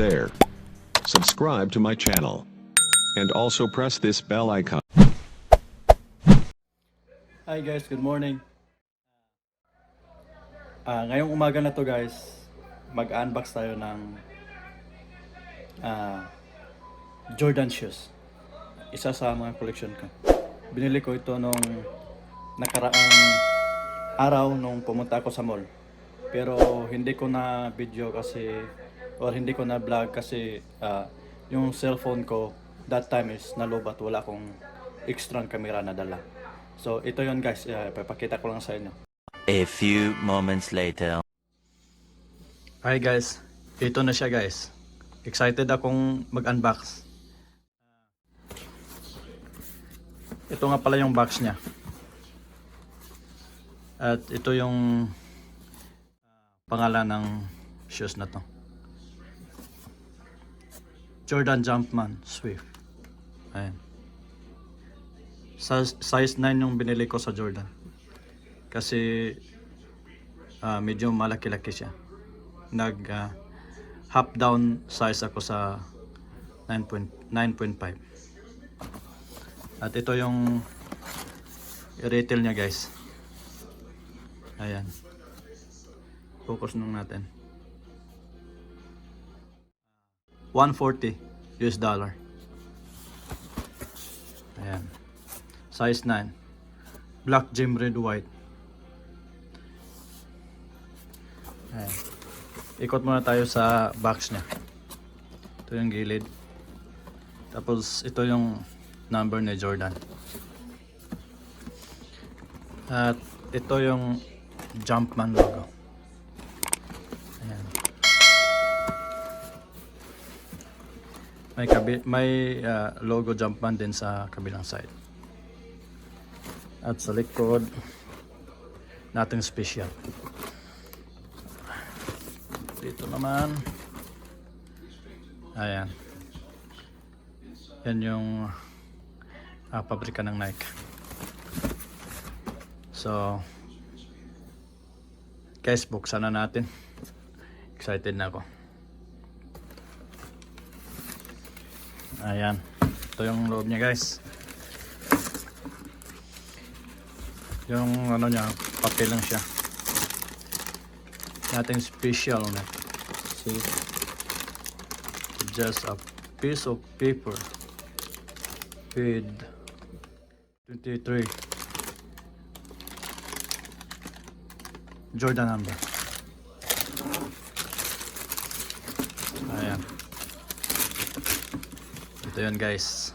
there. Subscribe to my channel. And also press this bell icon. Hi guys, good morning. Ngayong umaga na to guys, mag-unbox tayo ng Jordan shoes. Isa sa mga collection ko. Binili ko ito nung nakaraang araw nung pumunta ako sa mall. Pero hindi ko na video kasi or hindi ko na vlog kasi yung cellphone ko that time is nalobat, wala akong extra camera na dala. So ito yon guys, ipapakita ko lang sa inyo. A few moments later. Hi guys, ito na siya guys. Excited akong mag-unbox. Ito nga pala yung box niya. At ito yung pangalan ng shoes na to. Jordan Jumpman Swift. Ayan. Size 9 yung binili ko sa Jordan. Kasi medyo malaki-laki siya. Half down size ako sa 9.5. At ito yung retail niya guys. Ayan. Focus nung natin. $140. Ayan. Size 9. Black gem red white. Ayan. Ikot muna tayo sa box niya. Ito yung gilid. Tapos ito yung number ni Jordan. At ito yung Jumpman logo. Ayan. May logo Jumpman din sa kabilang side. At sa likod, nothing special. Dito naman, ayan. Yan yung pabrika ng Nike. So, guys, buksan na natin. Excited na ako. Ayan. Ito yung loob niya guys. Yung ano niya, papel lang siya. Nothing special on it. See? Just a piece of paper with 23 Jordan number. Ayan. Ito yun guys.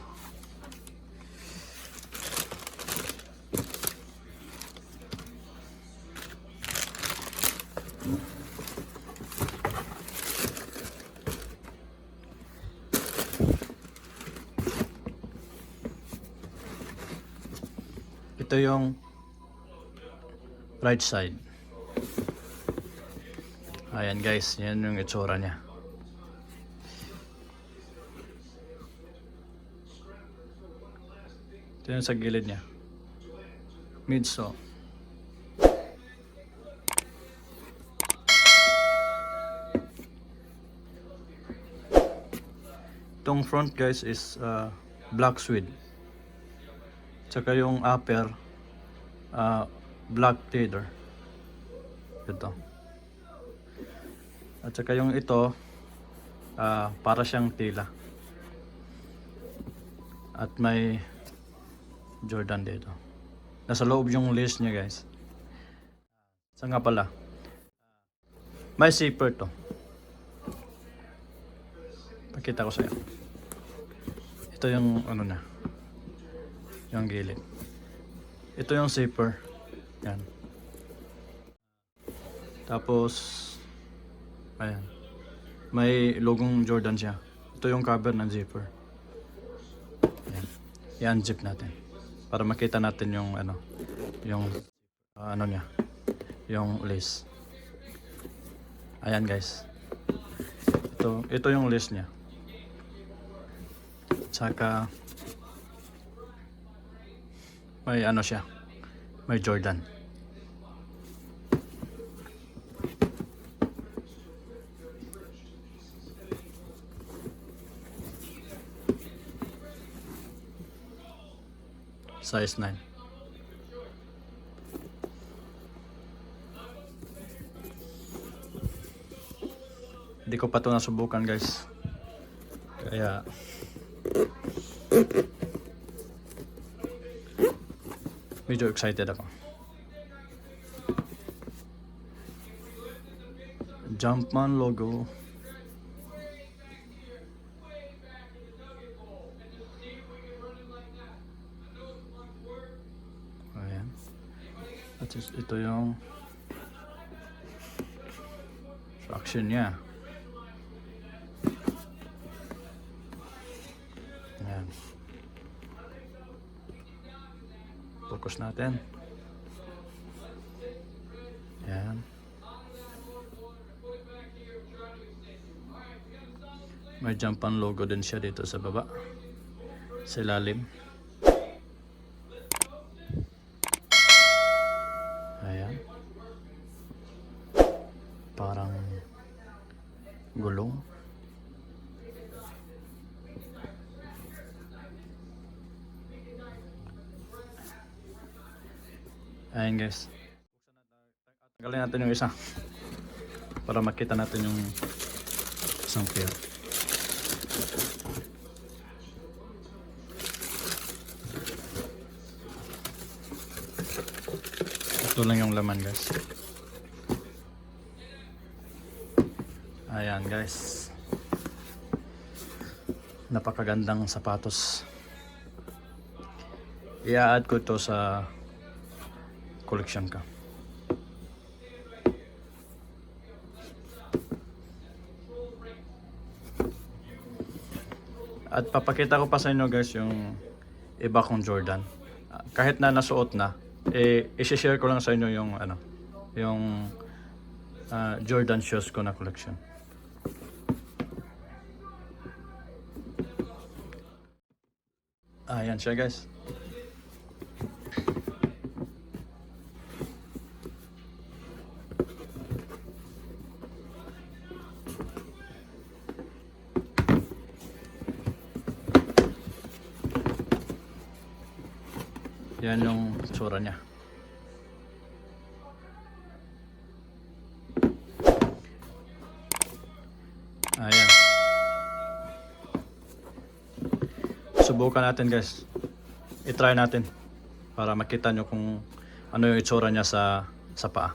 Ito yung right side. Ayan guys, yan yung itsura niya. Ito yung sa gilid niya. Midsole. Itong front guys is black suede. Tsaka yung upper black leather. Ito. At saka yung ito para siyang tila. At may Jordan dito. Nasa loob yung lace niya guys. Saan nga pala? May zipper to. Pakita ko sa'yo. Ito yung ano na. Yung gilid. Ito yung zipper. Yan. Tapos ayan. May logong Jordan siya. Ito yung cover ng zipper. Ayan. I-unzip natin para makita natin yung ano, yung ano niya, yung lace. Ayan guys. Ito yung lace niya. Tsaka may ano siya, may Jordan. Size 9. Hindi ko pa ito nasubukan guys. Kaya medyo excited ako. Jumpman logo. Ayan. At ito yung traction niya. Ayan. Focus natin. Ayan. May Jumpman logo din siya dito sa baba. Sa ilalim. Ayan. Parang gulong. Ayan guys. Tanggalin natin yung isa para makita natin yung isang pair. Ito lang yung laman guys. Ayan guys. Napakagandang sapatos. I-add ko ito sa collection ka. At papakita ko pa sa inyo guys yung iba kong Jordan. Kahit na nasuot na, i-share ko lang sa inyo yung yung Jordan shoes ko na collection. Ayan siya guys. Yan yung tsura niya. Ayan. Subukan natin guys. I-try natin para makita nyo kung ano yung itsura niya sa paa.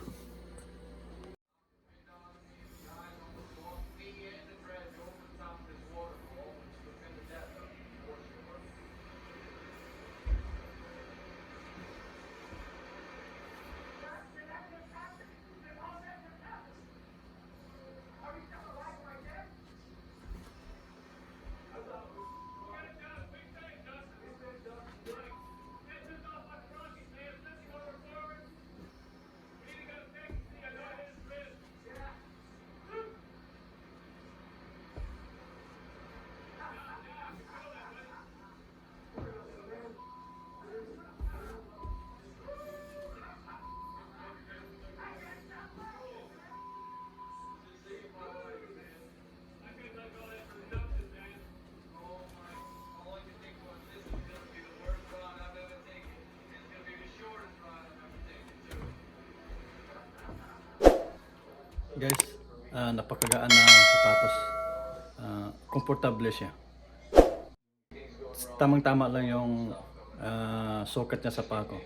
Guys, napakagaan na sapatos. Komportable siya. Tamang-tama lang yung sukat niya sa paa ko.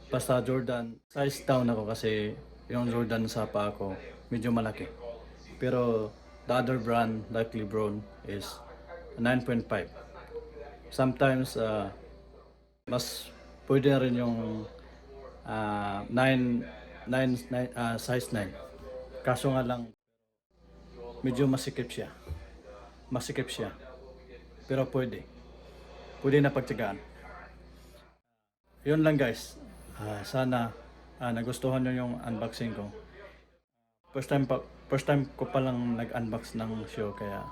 Basta Jordan, size down ako kasi yung Jordan sa paa ko medyo malaki. Pero the other brand, like Lebron, is 9.5. Sometimes mas pwede na rin yung 9, size 9. Kaso nga lang, medyo masikip siya. Masikip siya. Pero pwede. Pwede na pagtigaan. Yun lang guys. Sana nagustuhan nyo yung unboxing ko. First time ko palang nag-unbox ng show kaya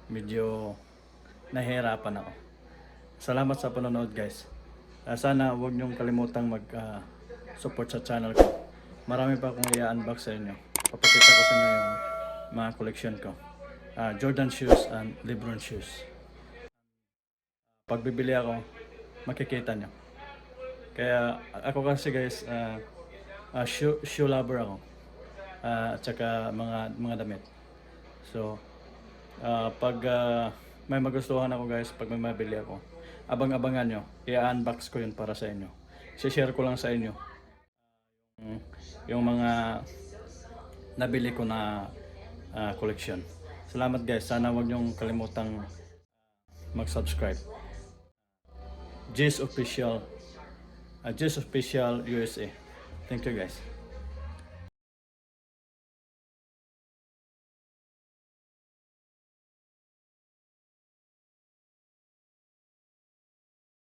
medyo nahihirapan ako. Salamat sa panonood guys. Sana huwag nyong kalimutang mag-support sa channel ko. Marami pa akong i-unbox sa inyo. Papakita ko sa inyo yung mga collection ko. Jordan shoes and Lebron shoes. Pag bibili ako, makikita nyo. Kaya ako kasi guys, shoe lover ako. At saka mga damit. So, pag may magustuhan ako guys, pag may mabili ako, abang-abangan nyo, i-unbox ko yun para sa inyo. I-share ko lang sa inyo yung mga nabili ko na collection. Salamat guys, sana wag nyong kalimutang mag-subscribe. J's Official USA. Thank you guys.